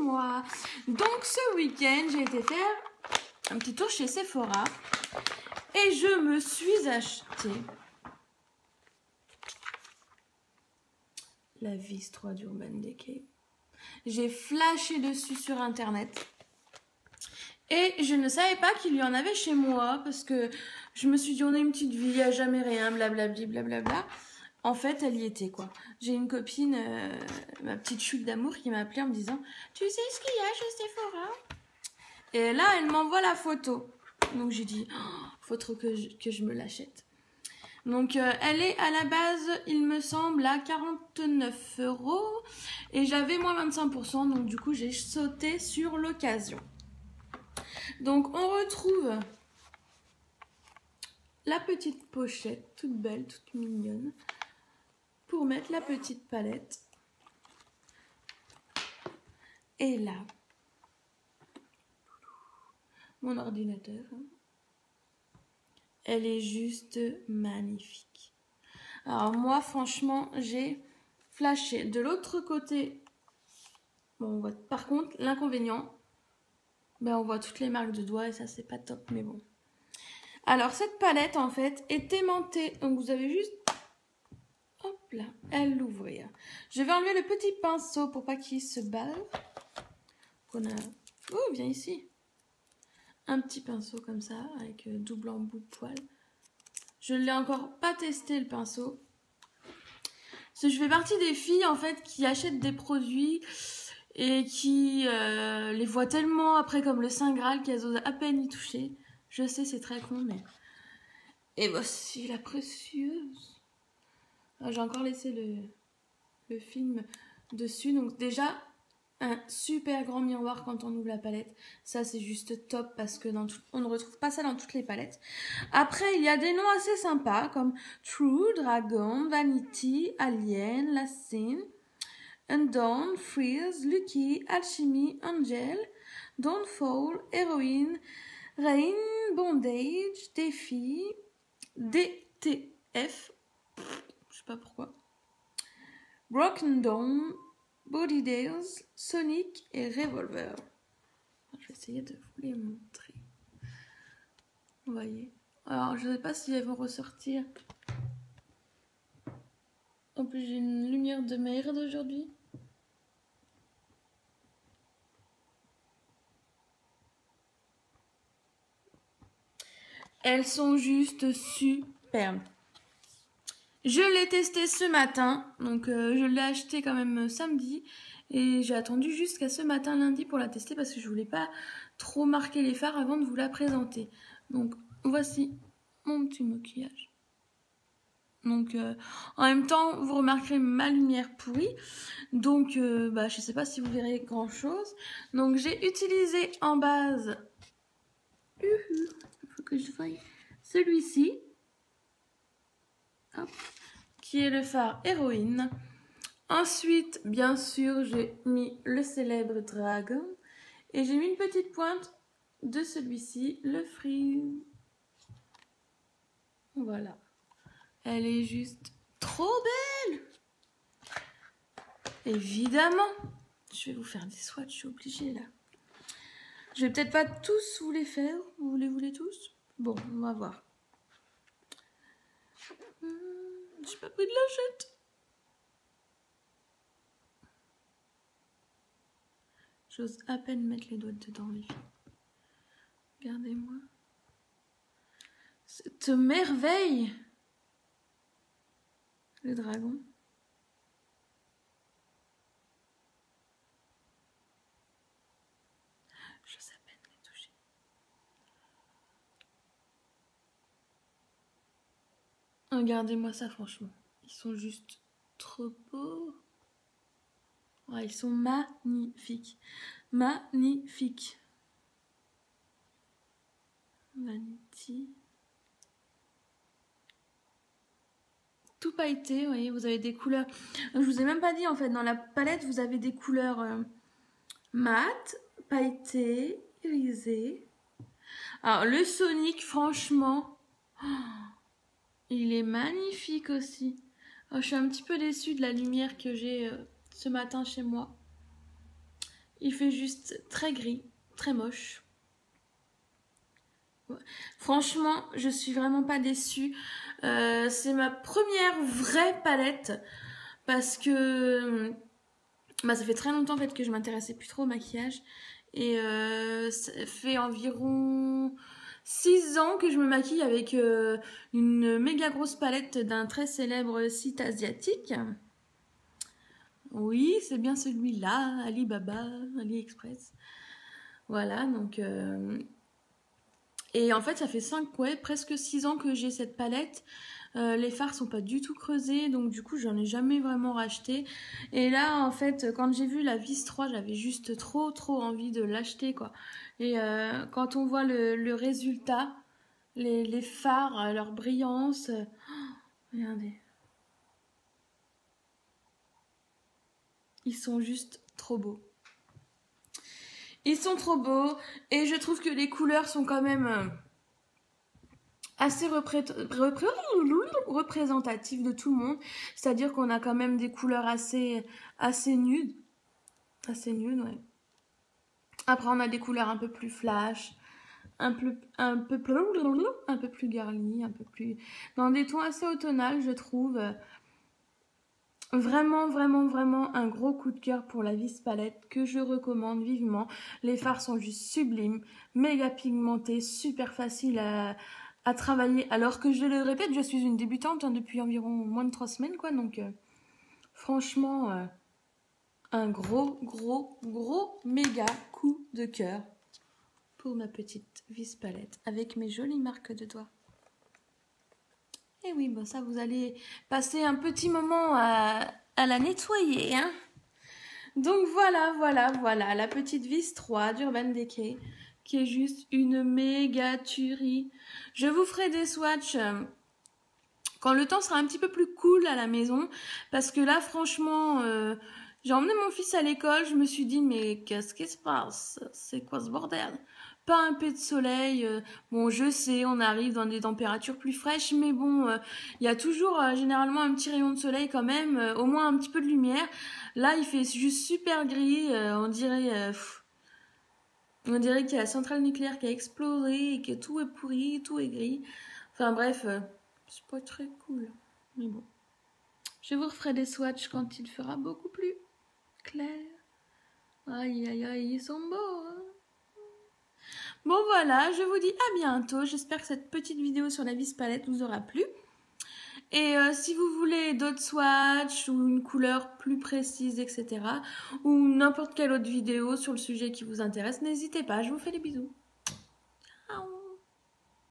moi. Donc ce week-end, j'ai été faire un petit tour chez Sephora et je me suis acheté la Vis 3 d'Urban Decay. J'ai flashé dessus sur internet et je ne savais pas qu'il y en avait chez moi parce que je me suis dit on a une petite vie, il n'y a jamais rien, blablabli, blablabla. En fait, elle y était quoi. J'ai une copine, ma petite chute d'amour, qui m'a appelée en me disant « Tu sais ce qu'il y a chez Sephora ?» Et là, elle m'envoie la photo. Donc j'ai dit oh, « Faut trop que je me l'achète. » Donc elle est à la base, il me semble, à 49 € et j'avais moins 25%, donc du coup j'ai sauté sur l'occasion. Donc on retrouve la petite pochette, toute belle, toute mignonne, pour mettre la petite palette. Et là, mon ordinateur, elle est juste magnifique. Alors moi, franchement, j'ai flashé. De l'autre côté, bon, on voit, par contre, l'inconvénient, ben, on voit toutes les marques de doigts et ça, c'est pas top, mais bon. Alors, cette palette, en fait, est aimantée. Donc, vous avez juste, hop là, elle l'ouvrir. Je vais enlever le petit pinceau pour pas qu'il se barre. On a, oh, viens ici. Un petit pinceau comme ça, avec double embout de poil. Je ne l'ai encore pas testé, le pinceau. Parce que je fais partie des filles, en fait, qui achètent des produits et qui les voient tellement après comme le Saint Graal qu'elles osent à peine y toucher. Je sais, c'est très con, mais... Et voici la précieuse. J'ai encore laissé le film dessus. Donc déjà, un super grand miroir quand on ouvre la palette. Ça, c'est juste top parce que on ne retrouve pas ça dans toutes les palettes. Après, il y a des noms assez sympas comme True, Dragon, Vanity, Alien, Lassin, Undawn, Freeze, Lucky, Alchemy, Angel, Dawnfall, Heroine, Rain, Bondage, Défi, DTF, je sais pas pourquoi, Broken Dawn, Body Days, Sonic et Revolver. Je vais essayer de vous les montrer. Vous voyez. Alors, je ne sais pas si elles vont ressortir. En plus, j'ai une lumière de merde aujourd'hui. Elles sont juste superbes. Je l'ai testé ce matin, donc je l'ai acheté quand même samedi et j'ai attendu jusqu'à ce matin lundi pour la tester parce que je voulais pas trop marquer les fards avant de vous la présenter. Donc voici mon petit maquillage. Donc en même temps vous remarquerez ma lumière pourrie, donc je sais pas si vous verrez grand chose. Donc j'ai utilisé en base, il faut que je voie celui-ci. Hop, qui est le fard Héroïne. Ensuite, bien sûr, j'ai mis le célèbre Dragon. Et j'ai mis une petite pointe de celui-ci, le Freeze. Voilà. Elle est juste trop belle. Évidemment. Je vais vous faire des swatchs, je suis obligée là. Je vais peut-être pas tous vous les faire. Vous les tous? Bon, on va voir. J'ai pas pris de lingette. J'ose à peine mettre les doigts dedans, les filles. Regardez-moi. Cette merveille. Le dragon. J'ose à peine les toucher. Regardez-moi ça, franchement. Ils sont juste trop beaux. Ouais, ils sont magnifiques. Magnifiques. Vanity. Tout pailleté, vous voyez, vous avez des couleurs. Je vous ai même pas dit, en fait, dans la palette, vous avez des couleurs mat, pailleté, irisé. Alors, le Sonic, franchement, il est magnifique aussi. Je suis un petit peu déçue de la lumière que j'ai ce matin chez moi. Il fait juste très gris, très moche. Franchement, je suis vraiment pas déçue. C'est ma première vraie palette parce que bah, ça fait très longtemps en fait que je m'intéressais plus trop au maquillage et ça fait environ 6 ans que je me maquille avec une méga grosse palette d'un très célèbre site asiatique. Oui, c'est bien celui-là, Alibaba, AliExpress. Voilà, donc et en fait, ça fait presque 6 ans que j'ai cette palette. Les fards sont pas du tout creusés, donc du coup, j'en ai jamais vraiment racheté. Et là, en fait, quand j'ai vu la Vis 3, j'avais juste trop envie de l'acheter, quoi. Et quand on voit le résultat, les fards, leur brillance, regardez. Ils sont juste trop beaux. Ils sont trop beaux, et je trouve que les couleurs sont quand même assez représentatif de tout le monde, c'est-à-dire qu'on a quand même des couleurs assez nudes, ouais. Après on a des couleurs un peu plus flash, un peu plus girly, un peu plus dans des tons assez automnales, je trouve. Vraiment un gros coup de cœur pour la Vis Palette que je recommande vivement. Les fards sont juste sublimes, méga pigmentés, super faciles à travailler. Alors que je le répète, je suis une débutante depuis environ moins de 3 semaines, quoi. Donc franchement, un gros méga coup de cœur pour ma petite Vis Palette avec mes jolies marques de doigts. Et oui, bon, ça vous allez passer un petit moment à la nettoyer, hein. Donc voilà, la petite Vis 3 d'Urban Decay, qui est juste une méga tuerie. Je vous ferai des swatchs quand le temps sera un petit peu plus cool à la maison, parce que là, franchement, j'ai emmené mon fils à l'école, je me suis dit, mais qu'est-ce qui se passe? C'est quoi ce bordel? Pas un peu de soleil. Bon, je sais, on arrive dans des températures plus fraîches, mais bon, il y a toujours généralement un petit rayon de soleil quand même, au moins un petit peu de lumière. Là, il fait juste super gris, on dirait qu'il y a la centrale nucléaire qui a explosé et que tout est pourri, tout est gris. Enfin bref, c'est pas très cool. Mais bon, je vous referai des swatchs quand il fera beaucoup plus clair. Aïe, ils sont beaux, hein. Bon voilà, je vous dis à bientôt. J'espère que cette petite vidéo sur la Vis Palette vous aura plu. Et si vous voulez d'autres swatchs ou une couleur plus précise, etc. ou n'importe quelle autre vidéo sur le sujet qui vous intéresse, n'hésitez pas. Je vous fais des bisous.